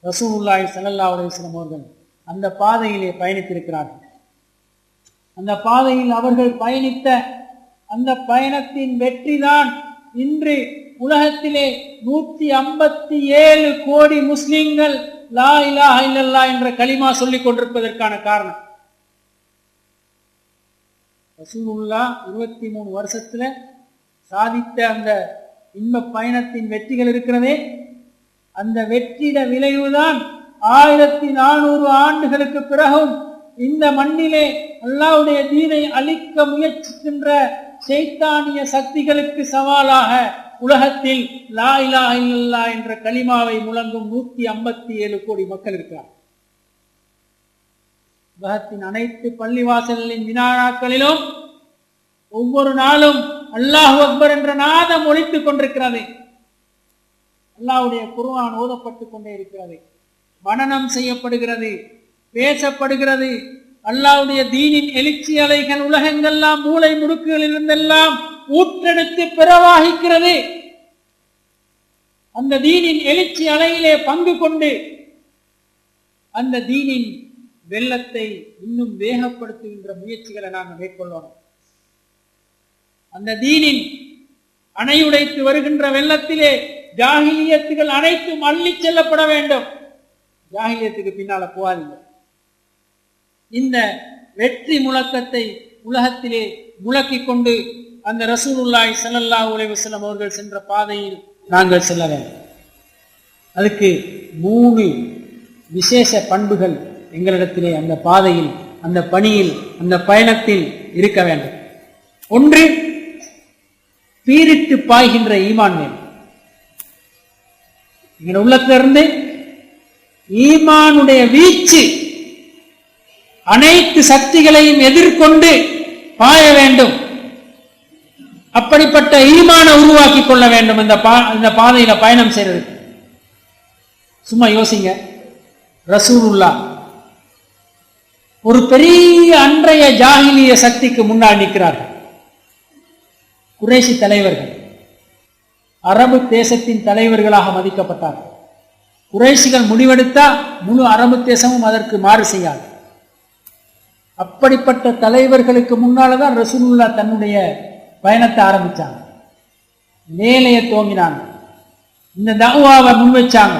ரசூலுல்லாஹி ஸல்லல்லாஹு அலைஹி வஸல்லம் அவர்கள் அந்த பாதையிலே பயணித்திருக்கிறார்கள். அந்த பாதையில் அவர்கள் பயணித்த அந்த பயணத்தின் வெற்றிதான் இன்று உலகத்திலே 157 கோடி முஸ்லிம்கள் லா இலாஹ இல்லல்லாஹ் என்ற கலிமா சொல்லிக் கொண்டிருப்பதற்கான காரணம். ரசூலுல்லாஹ் 23 வருஷத்துல சாதித்த அந்த இன்ப பயணத்தின் வெற்றிகள் இருக்கிறதே, அந்த வெற்றிட விளைவுதான் 1400 ஆண்டுகளுக்கு பிறகும் இந்த மண்ணிலே அல்லாஹ்வுடைய தீனை அழிக்க முயற்சிக்கின்ற ஷைத்தானிய சக்திகளுக்கு சவாலாக உலகத்தில் லா இலாஹ இல்லல்லாஹ் என்ற கலிமாவை முழங்கும் 157 கோடி மக்கள் இருக்கிறார். உலகத்தின் அனைத்து பள்ளிவாசல்களின் வினாக்களிலும் ஒவ்வொரு நாளும் அல்லாஹு அக்பர் என்ற நாதம் ஒலித்துக் கொண்டிருக்கிறது. அல்லாஹ்வுடைய குர்ஆன் ஓதப்பட்டு கொண்டே இருக்கிறது, மனனம் செய்யப்படுகிறது, பேசப்படுகிறது. அல்லாஹ்வுடைய தீனின் எழுச்சி அலைகள் உலகெங்கெல்லாம் மூளை முடுக்குகளில் இருந்தெல்லாம் ஊற்றெடுத்து பிரவாகிக்கிறது. அந்த தீனின் எழுச்சி அலையிலே பங்கு கொண்டு அந்த தீனின் வெள்ளத்தை இன்னும் வேகப்படுத்துகின்ற முயற்சிகளை நாங்கள் மேற்கொள்ளணும். அந்த தீனின் அணையுடைத்து வருகின்ற வெள்ளத்திலே ஜாஹிலியத்துகள் அனைத்தும் அள்ளி செல்லப்பட வேண்டும். ஜாஹிலியத்துக்கு பின்னால போகாதீங்க. இந்த வெற்றி முழக்கத்தை உலகத்திலே முழக்கிக் கொண்டு அந்த ரசூலுல்லாஹி ஸல்லல்லாஹு அலைஹி வஸல்லம் அவர்கள் சென்ற பாதையில் நாங்கள் செல்ல வேண்டும். அதுக்கு 3 விசேஷ பண்புகள் எங்களிடத்திலே அந்த பாதையில், அந்த பணியில், அந்த பயணத்தில் இருக்க வேண்டும். ஒன்று, பீரிட்டு பாய்கின்ற ஈமான் வேண்டும். எங்கள் உள்ளத்திலிருந்து ஈமானுடைய வீச்சு அனைத்து சக்திகளையும் எதிர்கொண்டு பாய வேண்டும். அப்படிப்பட்ட ஈமான உருவாக்கி கொள்ள வேண்டும். இந்த பாதையில பயணம் செய்யறது. சும்மா யோசிங்க, ரசூலுல்லாஹ் ஒரு பெரிய அன்றைய ஜாஹிலிய சக்திக்கு முன்னாடி நிற்கிறார்கள். குறைஷி தலைவர்கள் அரபு தேசத்தின் தலைவர்களாக மதிக்கப்பட்டார்கள். குறைஷிகள் முடிவெடுத்தா முழு அரபு தேசமும் அதற்கு மாறு செய்யாது. அப்படிப்பட்ட தலைவர்களுக்கு முன்னால்தான் ரசூலுல்லாஹ் தன்னுடைய பயணத்தை ஆரம்பிச்சாங்க, வேலையை துவங்கினாங்க, இந்த தஅவாவை முன்வைச்சாங்க.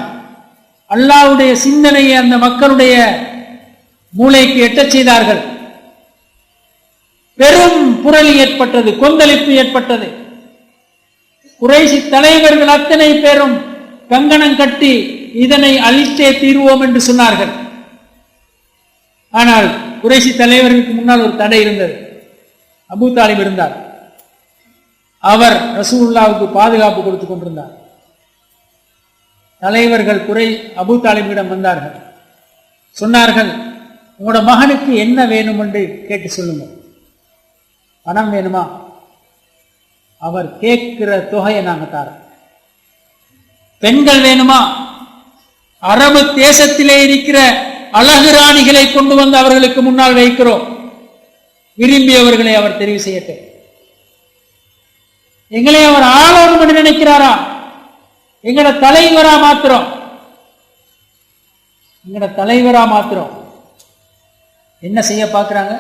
அல்லாஹ்வுடைய சிந்தனையை அந்த மக்களுடைய மூளைக்கு எட்டச் செய்தார்கள். பெரும் புரளி ஏற்பட்டது, கொந்தளிப்பு ஏற்பட்டது. குறைஷி தலைவர்கள் அத்தனை பேரும் கங்கணம் கட்டி இதனை அழித்தே தீர்வோம் என்று சொன்னார்கள். ஆனால் குறைஷி தலைவர்களுக்கு முன்னால் ஒரு தடை இருந்தது. அபூ தாலிப் இருந்தார். அவர் ரசூலுல்லாஹ்வுக்கு பாதுகாப்பு கொடுத்து கொண்டிருந்தார். தலைவர்கள் அபூ தாலிபிடம் வந்தார்கள். சொன்னார்கள், உங்களோட மகனுக்கு என்ன வேணும் என்று கேட்டு சொல்லுங்க. பணம் வேணுமா? அவர் கேட்கிற தொகையை நாங்க தரோம். பெண்கள் வேணுமா? அரபு தேசத்திலே இருக்கிற அழகு ராணிகளை கொண்டு வந்து அவர்களுக்கு முன்னால் வைக்கிறோம். விரும்பியவர்களை அவர் தெரிவு செய்யட்டும். எங்களை அவர் ஆளோடு என்று நினைக்கிறாரா? எங்கட தலைவரா மாத்திரம், எங்கட தலைவரா மாத்திரம் என்ன செய்ய பார்க்கிறாங்க?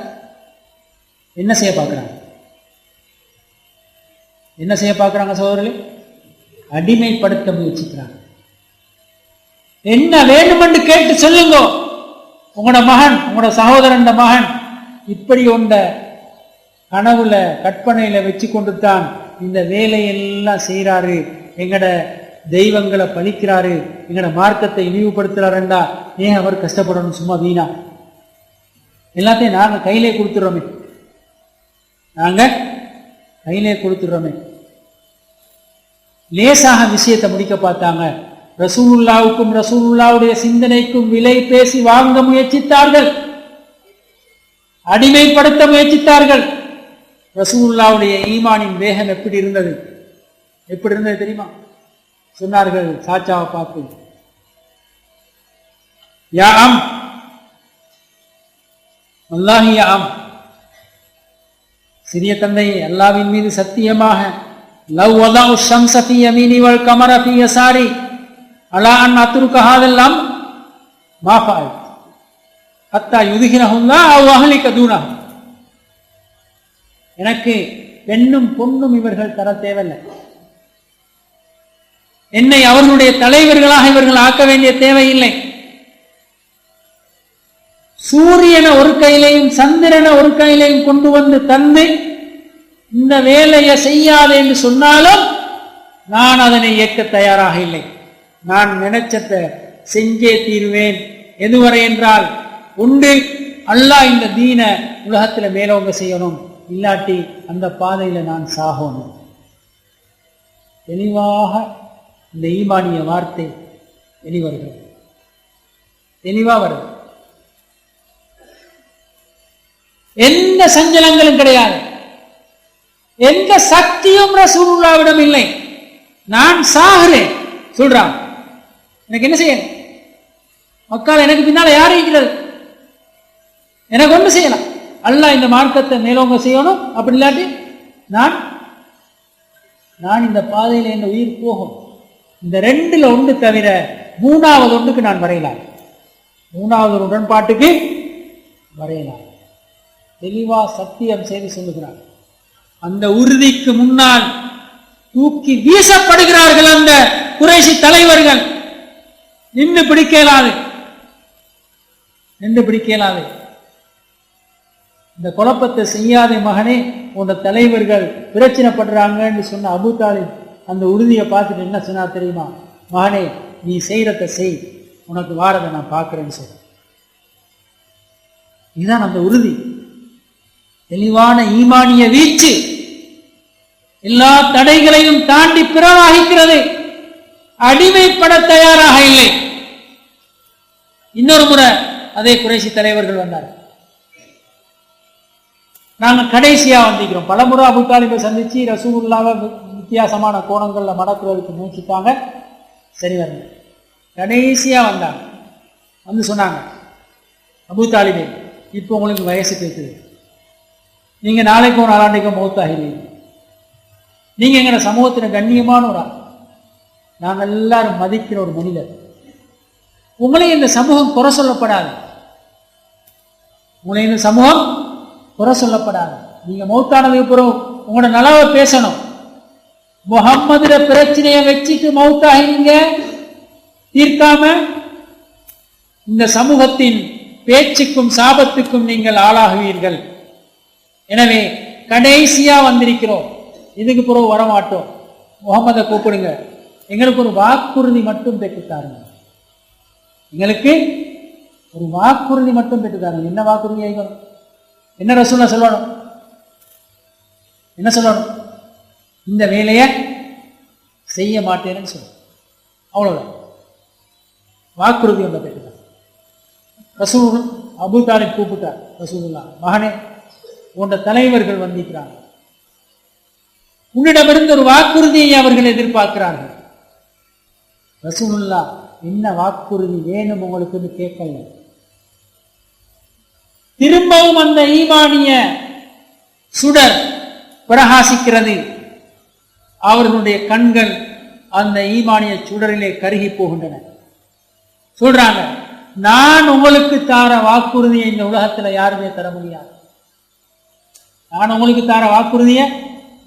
என்ன செய்ய பார்க்கிறாங்க? என்ன செய்ய பார்க்கிறாங்க சகோதரர்களே? அடிமைப்படுத்த முயற்சிக்கிறாங்க. என்ன வேண்டுமென்று கேட்டு சொல்லுங்க. உங்களோட மகன், உங்களோட சகோதரன் மகன் இப்படி ஒன்ற கனவுல கற்பனையில வச்சு கொண்டு தான் இந்த வேலையெல்லாம் செய்யறாரு, எங்கட தெய்வங்களை பழிக்கிறாரு, எங்கட மார்க்கத்தை இழிவுபடுத்துறாருண்டா ஏன் அவர் கஷ்டப்படணும்? சும்மா வீணா எல்லாத்தையும் நாங்க கையிலே கொடுத்துடுறோமே, நாங்க கையிலே கொடுத்துடுறோமே. லேசாக விஷயத்தை முடிக்க பார்த்தாங்க. ரசூலுல்லாஹ்வுக்கும் ரசூலுல்லாஹ்வுடைய சிந்தனைக்கும் விலை பேசி வாங்க முயற்சித்தார்கள், அடிமைப்படுத்த முயற்சித்தார்கள். ரசூலுல்லாஹ்வுடைய ஈமானின் வேகம் எப்படி இருந்தது? எப்படி இருந்தது தெரியுமா? சொன்னார்கள் சாச்சாவை பார்த்து, யா அம் அல்லாஹி யா அம், சிறிய தந்தை, அல்லாஹ்வின் மீது சத்தியமாக, லவ் வதஉ ஷம்ஸ ஃபீ யமீனி வல் கமர ஃபீ யஸாரி அலா அன் அத்ருக ஹாதல் அம் மாஃபால் ஹத்தா யுதுகினஹுல்லா அவ் அஹ்லிக தூனஹு. எனக்கு பெண்ணும் பொண்ணும் இவர்கள் தர தேவையில்லை. என்னை அவர்களுடைய தலைவர்களாக இவர்கள் ஆக்க வேண்டிய தேவையில்லை. சூரியனை ஒரு கையிலையும் சந்திரனை ஒரு கையிலையும் கொண்டு வந்து தந்து இந்த வேலையை செய்யாது என்று சொன்னாலும் நான் அதனை இயக்க தயாராக இல்லை. நான் நினைச்சத செஞ்சே தீருவேன். எதுவரை என்றால், உண்டு அல்லாஹ் இந்த தீன உலகத்துல மேலோங்க செய்யணும், இல்லாட்டி அந்த பாதையில நான் சாகணும். தெளிவாக இந்த ஈமானிய வார்த்தை வெளிவருகிறது, தெளிவா வருது. எந்த சஞ்சலங்களும் கிடையாது, எந்த சக்தியும் ரசூலுல்லாஹ்விடம் இல்லை. நான் சாகிறேன் சொல்றான், எனக்கு என்ன செய்யணும்? மக்கள் எனக்கு பின்னால யார் இருக்கிறது? எனக்கு ஒன்று செய்யலாம், அல்லாஹ் இந்த மார்க்கத்தை மேலோங்க செய்யணும். அப்படி இல்லாட்டி நான் இந்த பாதையில் என் உயிர் போகும். இந்த ரெண்டுல ஒன்று தவிர மூணாவது ஒன்றுக்கு நான் வரையலாம், மூணாவது ஒரு உடன்பாட்டுக்கு வரையலாம். தெளிவா சத்தியம் செய்து சொல்லுகிறார். அந்த உறுதிக்கு முன்னால் தூக்கி வீசப்படுகிறார்கள் அந்த குறைஷி தலைவர்கள். நின்று பிடிக்கலாது, நின்று பிடிக்கலாது. இந்த குழப்பத்தை செய்யாத மகனே, உங்க தலைவர்கள் பிரச்சனைப்படுறாங்கன்னு சொன்ன அபூ தாலிப் அந்த உறுதியை பார்த்துட்டு என்ன சொன்னார் தெரியுமா? மகனே, நீ செய்யறத செய், உனக்கு வாரதை நான் பார்க்கிறேன்னு சொல்ற. இதுதான் அந்த உறுதி, தெளிவான ஈமானிய வீச்சு. எல்லா தடைகளையும் தாண்டி பிரவாகிக்கிறது. அடிமைப்பட தயாராக இல்லை. இன்னொரு முறை அதே குறைஷி தலைவர்கள் வந்தார். நாங்க கடைசியா வந்திருக்கிறோம். பலமுறை அபூ தாலிபை சந்திச்சு ரசூலுல்லாஹ்வை வித்தியாசமான கோணங்கள்ல மடக்குறதுக்கு முயற்சித்தாங்க, சரி வரல. கடைசியா வந்தாங்க, வந்து சொன்னாங்க, அபூ தாலிபே, இப்போ உங்களுக்கு வயசு கேட்குது, நீங்க நாளைக்கோ நாளாண்டைக்கோ மௌத்தாகிறீங்க. நீங்க எங்க சமூகத்தின கண்ணியமான ஒரு ஆள், நாங்கள் எல்லாரும் மதிக்கிற ஒரு மனிதர். உங்களையும் இந்த சமூகம் குறை சொல்லப்படாது, உங்களையும் இந்த சமூகம் குறை சொல்லப்படாது. நீங்க மௌத்தானதுக்கு பிறகு உங்களோட நலவை பேசணும். முகம்மதுல பிரச்சனையை வச்சுட்டு மௌத்தாகிறீங்க, தீர்க்காம இந்த சமூகத்தின் பேச்சுக்கும் சாபத்துக்கும் நீங்கள் ஆளாகுவீர்கள். எனவே கடைசியா வந்திருக்கிறோம், இதுக்கு பிறகு வரமாட்டோம். முகம்மதை கூப்பிடுங்க, எங்களுக்கு ஒரு வாக்குறுதி மட்டும் பெற்றுத்தாருங்க, எங்களுக்கு ஒரு வாக்குறுதி மட்டும் பெற்றுத்தாருங்க. என்ன வாக்குறுதி ஆகிக்கணும்? என்ன ரசூலுல்லாஹ் சொல்லணும்? என்ன சொல்லணும்? இந்த வேலையை செய்ய மாட்டேன்னு சொல்லணும், அவ்வளவுதான். வாக்குறுதி ஒன்றை பெற்றுத்தார். ரசூல் அபூ தாலிப் கூப்பிட்டார் ரசூலுல்லாஹ், மகனே, உன்னோட தலைவர்கள் வந்திருக்கிறாங்க, உன்னிடமிருந்து ஒரு வாக்குறுதியை அவர்கள் எதிர்பார்க்கிறார்கள். ரசூலுல்லாஹ், என்ன வாக்குறுதி வேணும் உங்களுக்கு கேட்கல. திரும்பவும் அந்த ஈமானிய சுடர் பிரகாசிக்கிறது. அவர்களுடைய கண்கள் அந்த ஈமானிய சுடரிலே கருகி போகின்றன. சொல்றாங்க, நான் உங்களுக்கு தார வாக்குறுதியை இந்த உலகத்துல யாருமே தர முடியாது. நான் உங்களுக்கு தார வாக்குறுதியை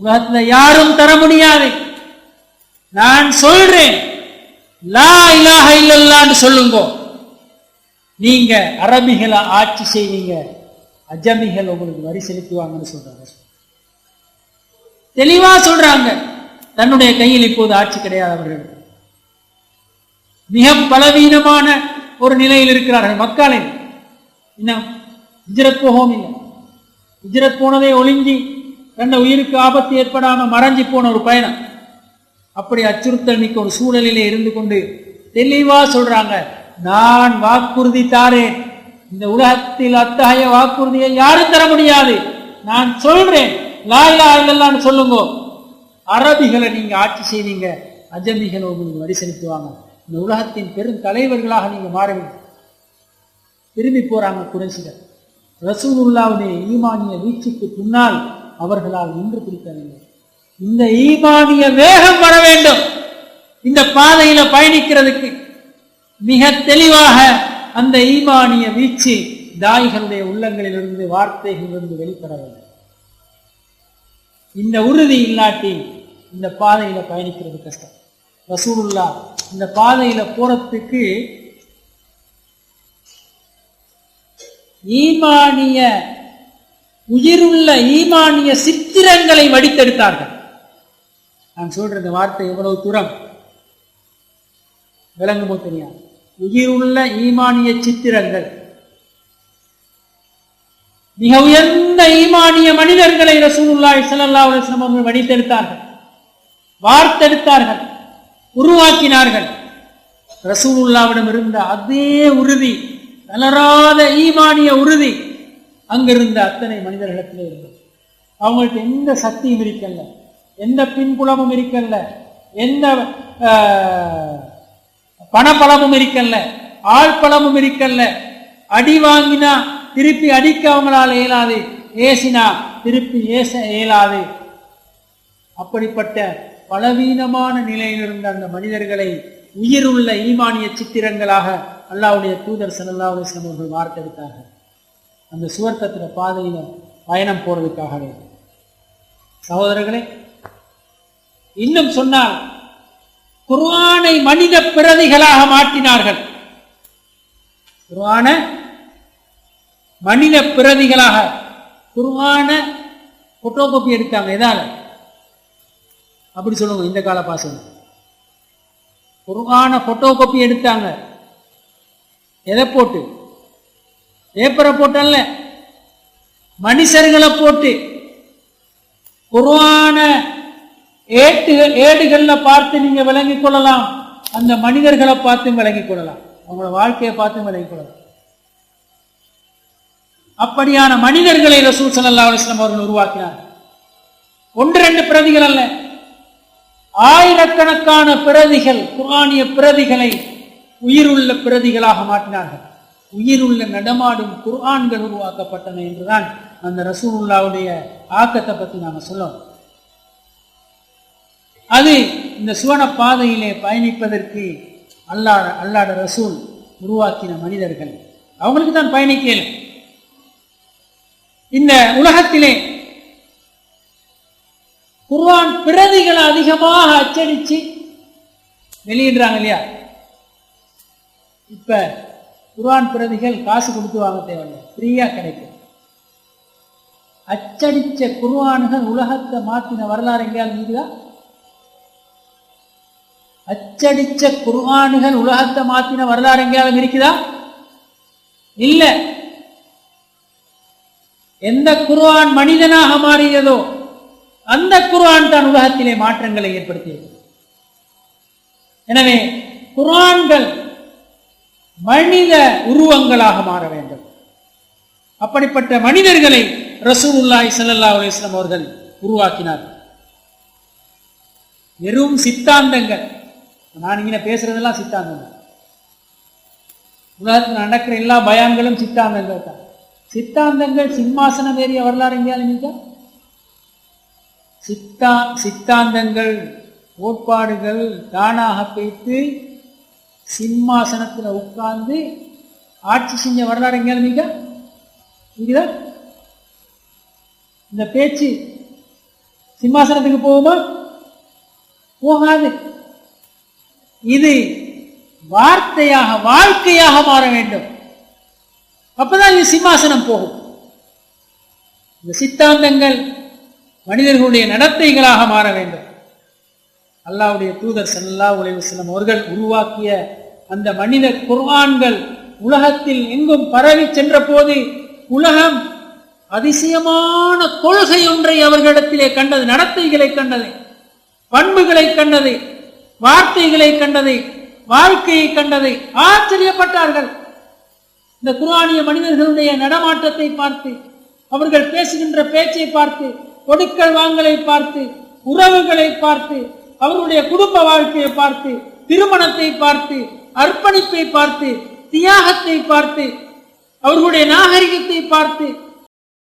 உலகத்துல யாரும் தர முடியாது. நான் சொல்றேன், லா இலாஹ இல்லல்லாஹ்னு சொல்லுங்க. நீங்க அரபிகளை ஆட்சி செய்வீங்க, அஜமிகள் உங்களுக்கு வரி செலுத்துவாங்கன்னு சொல்றாங்க. தெளிவா சொல்றாங்க, தன்னுடைய கையில் இப்போது ஆட்சி கிடையாது. அவர்கள் மிக பலவீனமான ஒரு நிலையில் இருக்கிறார்கள். மக்களின் இன்னும் ஹிஜ்ரத் போகவும் இல்லை. ஹிஜ்ரத் போனதே ஒளிஞ்சி தன்னை உயிருக்கு ஆபத்து ஏற்படாம மறைஞ்சி போன ஒரு பயணம். அப்படி அச்சுறுத்தல் மிக்க ஒரு சூழலிலே இருந்து கொண்டு தெளிவா சொல்றாங்க, நான் வாக்குறுதி தாரேன், இந்த உலகத்தில் அத்தகைய வாக்குறுதியை யாரும் தர முடியாது. நான் சொல்றேன், லா இலாஹ இல்லல்லாஹ்னு சொல்லுங்க, அரபிகளை நீங்க ஆட்சி செய்வீங்க, அஜமிகள் உங்களுக்கு வரி செலுத்துவாங்க, இந்த உலகத்தின் பெரும் தலைவர்களாக நீங்க மாறுவீங்க. திரும்பி போறாங்க குறைஷிகள். ரசூலுல்லாஹ்வுடைய ஈமானிய வீச்சுக்கு பின்னால் அவர்களால் நின்று பிடிக்கவில்லை. இந்த ஈமானிய வேகம் வர வேண்டும். இந்த பாதையில பயணிக்கிறதுக்கு மிக தெளிவாக அந்த ஈமானிய வீச்சு தாய்களுடைய உள்ளங்களிலிருந்து வார்த்தைகளிலிருந்து வெளிப்படவில்லை. இந்த உறுதி இல்லாட்டி இந்த பாதையில பயணிக்கிறது கஷ்டம். ரசூலுல்லாஹ் இந்த பாதையில போறதுக்கு ஈமானிய உயிருள்ள ஈமானிய சித்திரங்களை வடித்தெடுத்தார்கள். நான் சொல்ற இந்த வார்த்தை எவ்வளவு தூரம் விளங்குமோ தெரியாது. உயிருள்ள ஈமானிய சித்திரங்கள், மிக உயர்ந்த ஈமானிய மனிதர்களை ரசூலுல்லாஹி ஸல்லல்லாஹு அலைஹி வஸல்லம் அவர்கள் வடித்தெடுத்தார்கள், வார்த்தெடுத்தார்கள், உருவாக்கினார்கள். ரசூலுல்லாஹ்விடம் இருந்த அதே உறுதி, தளராத ஈமானிய உறுதி அங்கிருந்த அத்தனை மனிதர்களிடத்திலே இருந்தது. அவங்களுக்கு எந்த சக்தியும் இருக்கல்ல, எந்த பின்புலமும் இருக்கல்ல, எந்த பணப்பலமும் இருக்கல்ல, ஆழ்பலமும் இருக்கல்ல. அடி வாங்கினா திருப்பி அடிக்க அவங்களால் இயலாது, ஏசினா திருப்பி ஏச இயலாது. அப்படிப்பட்ட பலவீனமான நிலையில் இருந்த அந்த மனிதர்களை உயிருள்ள ஈமானிய சித்திரங்களாக அல்லாஹ்வுடைய தூதர் ஸல்லல்லாஹு அலைஹி வஸல்லம் அவர்கள் வார்த்தெடுத்தார்கள். அந்த சுவர்க்கத்தின பாதையில பயணம் போறதுக்காகவே. சகோதரர்களே, இன்னும் சொன்னால் குர்ஆனை மனித பிரதிகளாக மாற்றினார்கள். குர்ஆன மனித பிரதிகளாக, குர்ஆன போட்டோ காப்பி எடுத்தாங்க. எதால அப்படி சொல்லுங்க, இந்த கால பாசம். குர்ஆன போட்டோ காப்பி எடுத்தாங்க. எதை போட்டு? பேப்பரை போட்டல்ல, மனுஷர்களை போட்டு. குர்ஆன ஏடுகள்ல பார்த்து நீங்க விளங்கிக் கொள்ளலாம், அந்த மனிதர்களை பார்த்து விளங்கிக் கொள்ளலாம், அவங்களோட வாழ்க்கையை பார்த்து விளங்கிக் கொள்ளலாம். அப்படியான மனிதர்களை ரசூல் ஸல்லல்லாஹு அலைஹி வஸல்லம் அவர்கள் உருவாக்கினார். ஒன்று ரெண்டு பிரதிகள் அல்ல, ஆயிரக்கணக்கான பிரதிகள், குர்ஆனிய பிரதிகளை உயிருள்ள பிரதிகளாக மாற்றினார்கள். உயிருள்ள நடமாடும் குர்ஆன்கள் உருவாக்கப்பட்டன என்றுதான் அந்த ரசூலுல்லாஹ்வுடைய ஆக்கத்தை பற்றி நாம சொல்லணும். அது இந்த சுவன பாதையிலே பயணிப்பதற்கு அல்லாஹ்வுடைய ரசூல் உருவாக்கின மனிதர்கள், அவங்களுக்கு தான் பயணிக்க இயலும். இந்த உலகத்திலே குர்ஆன் பிரதிகளை அதிகமாக அச்சடிச்சு வெளியிடுறாங்க இல்லையா? இப்ப குர்ஆன் பிரதிகள் காசு கொடுத்து வாங்க தேவையில்லை, ஃப்ரீயா கிடைக்கும். அச்சடிச்ச குர்ஆன்கள் உலகத்தை மாற்றின வரலாறு எங்கேயாவது இருக்குதா? அச்சடிச்ச குர்ஆன்கள் உலகத்தை மாற்றின வரலாறு எங்கேயாவது இருக்குதா? இல்ல. எந்த குர்ஆன் மனிதனாக மாறியதோ அந்த குர்ஆன் தான் உலகத்திலே மாற்றங்களை ஏற்படுத்தியது. எனவே குர்ஆன்கள் மனித உருவங்களாக மாற வேண்டும். அப்படிப்பட்ட மனிதர்களை ரசூலுல்லாஹி ஸல்லல்லாஹு அலைஹி வஸல்லம் அவர்கள் உருவாக்கினார். வெறும் சித்தாந்தங்கள், நான் இங்க பேசுறதெல்லாம் சித்தாந்தங்கள், உலகத்தில் நடக்கிற எல்லா பயான்களும் சித்தாந்தங்கள் தான். சித்தாந்தங்கள் சிம்மாசனம் ஏறிய வரலாறு எங்கேயாவது சித்தாந்தங்கள் கோட்பாடுகள் தானாக பேத்து சிம்மாசனத்தில் உட்கார்ந்து ஆட்சி செஞ்ச வரலாறு எங்கேயாவது இருக்குதா? இந்த பேச்சு சிம்மாசனத்துக்கு போகுமா? போகாது. இது வார்த்தையாக வாழ்க்கையாக மாற வேண்டும். அப்பதான் இது சிம்மாசனம் போகும். இந்த சித்தாந்தங்கள் மனிதர்களுடைய நடத்தைகளாக மாற வேண்டும். அல்லாஹ்வுடைய தூதர் ஸல்லல்லாஹு அலைஹி வஸல்லம் அவர்கள் உருவாக்கிய அந்த மனித குர்ஆன்கள் உலகத்தில் எங்கும் பரவி சென்ற போது உலகம் அதிசயமான கொள்கை ஒன்றை அவர்களிடத்திலே கண்டது, நடத்தைகளை கண்டது, பண்புகளை கண்டது, வார்த்தைகளை கண்டது, வாழ்க்கையை கண்டது. ஆச்சரியப்பட்டார்கள். இந்த குர்ஆனிய மனிதர்களுடைய நடமாட்டத்தை பார்த்து, அவர்கள் பேசுகின்ற பேச்சை பார்த்து, கொடுக்கல் வாங்கலை பார்த்து, உறவுகளை பார்த்து, அவர்களுடைய குடும்ப வாழ்க்கையை பார்த்து, திருமணத்தை பார்த்து, அர்ப்பணிப்பை பார்த்து, தியாகத்தை பார்த்து, அவர்களுடைய நாகரிகத்தை பார்த்து